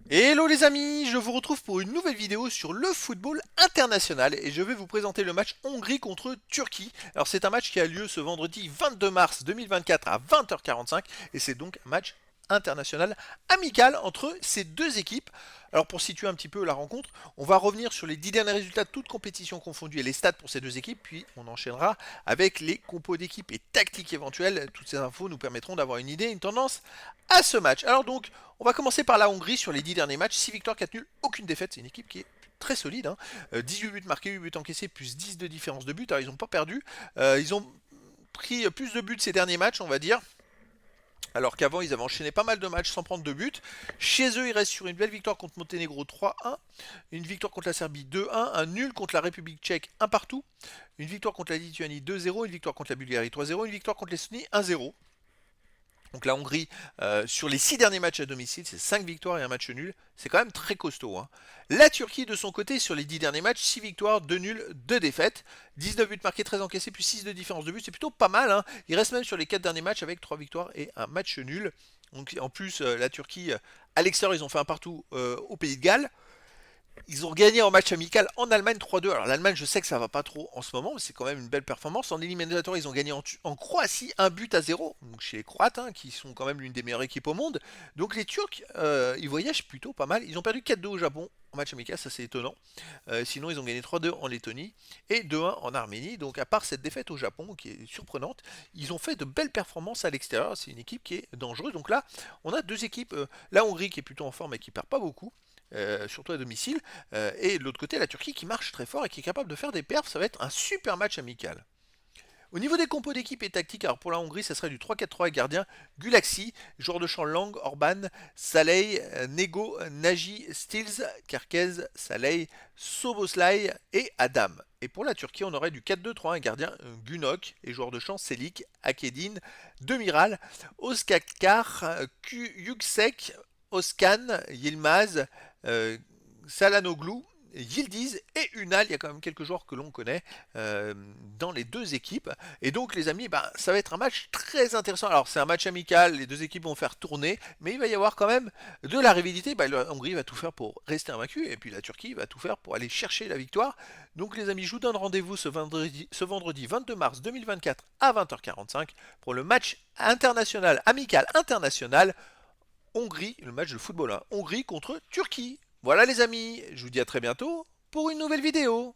Hello les amis, je vous retrouve pour une nouvelle vidéo sur le football international et je vais vous présenter le match Hongrie contre Turquie. Alors c'est un match qui a lieu ce vendredi 22 mars 2024 à 20h45 et c'est donc un match international amical entre ces deux équipes. Alors pour situer un petit peu la rencontre, on va revenir sur les 10 derniers résultats de toutes compétitions confondues et les stats pour ces deux équipes, puis on enchaînera avec les compos d'équipe et tactiques éventuelles. Toutes ces infos nous permettront d'avoir une idée, une tendance à ce match. Alors donc, on va commencer par la Hongrie sur les 10 derniers matchs. 6 victoires, 4 nuls, aucune défaite. C'est une équipe qui est très solide. 18 buts marqués, 8 buts encaissés, plus 10 de différence de but. Alors ils n'ont pas perdu. Ils ont pris plus de buts ces derniers matchs, on va dire. Alors qu'avant, ils avaient enchaîné pas mal de matchs sans prendre de but. Chez eux, ils restent sur une belle victoire contre Monténégro 3-1, une victoire contre la Serbie 2-1, un nul contre la République tchèque 1 partout, une victoire contre la Lituanie 2-0, une victoire contre la Bulgarie 3-0, une victoire contre l'Estonie 1-0. Donc la Hongrie, sur les 6 derniers matchs à domicile, c'est 5 victoires et un match nul. C'est quand même très costaud, hein. La Turquie, de son côté, sur les 10 derniers matchs, 6 victoires, 2 nuls, 2 défaites. 19 buts marqués, 13 encaissés, plus 6 de différence de but. C'est plutôt pas mal, hein. Il reste même sur les 4 derniers matchs avec 3 victoires et un match nul. Donc en plus, la Turquie, à l'extérieur, ils ont fait un partout au Pays de Galles. Ils ont gagné en match amical en Allemagne 3-2. Alors l'Allemagne, je sais que ça va pas trop en ce moment, mais c'est quand même une belle performance. En éliminatoire, ils ont gagné en Croatie 1 but à 0. Donc chez les Croates, hein, qui sont quand même l'une des meilleures équipes au monde. Donc les Turcs, ils voyagent plutôt pas mal. Ils ont perdu 4-2 au Japon en match amical, ça c'est étonnant. Sinon, ils ont gagné 3-2 en Lettonie et 2-1 en Arménie. Donc à part cette défaite au Japon, qui est surprenante, ils ont fait de belles performances à l'extérieur. C'est une équipe qui est dangereuse. Donc là, on a deux équipes. La Hongrie qui est plutôt en forme et qui perd pas beaucoup. Surtout à domicile, et de l'autre côté la Turquie qui marche très fort et qui est capable de faire des perfs. Ça va être un super match amical. Au niveau des compos d'équipe et tactique, alors pour la Hongrie, ça serait du 3-4-3 avec gardien Gulaxi, joueur de champ Lang, Orban, Saleh, Nego, Nagy, Stills, Kerkez, Saleh, Soboslai et Adam. Et pour la Turquie, on aurait du 4-2-3 avec gardien Gunok et joueur de champ Selik, Akedin, Demiral, Oskakar, Yüksek, Oskan, Yilmaz, euh, Salanoglu, Yildiz et Unal. Il y a quand même quelques joueurs que l'on connaît dans les deux équipes. Et donc les amis, bah, ça va être un match très intéressant. Alors c'est un match amical, les deux équipes vont faire tourner, mais il va y avoir quand même de la rivalité. Bah, la Hongrie va tout faire pour rester invaincue, et puis la Turquie va tout faire pour aller chercher la victoire. Donc les amis, je vous donne rendez-vous ce vendredi 22 mars 2024 à 20h45 pour le match international, amical international, Hongrie, le match de football, hein, Hongrie contre Turquie. Voilà les amis, je vous dis à très bientôt pour une nouvelle vidéo.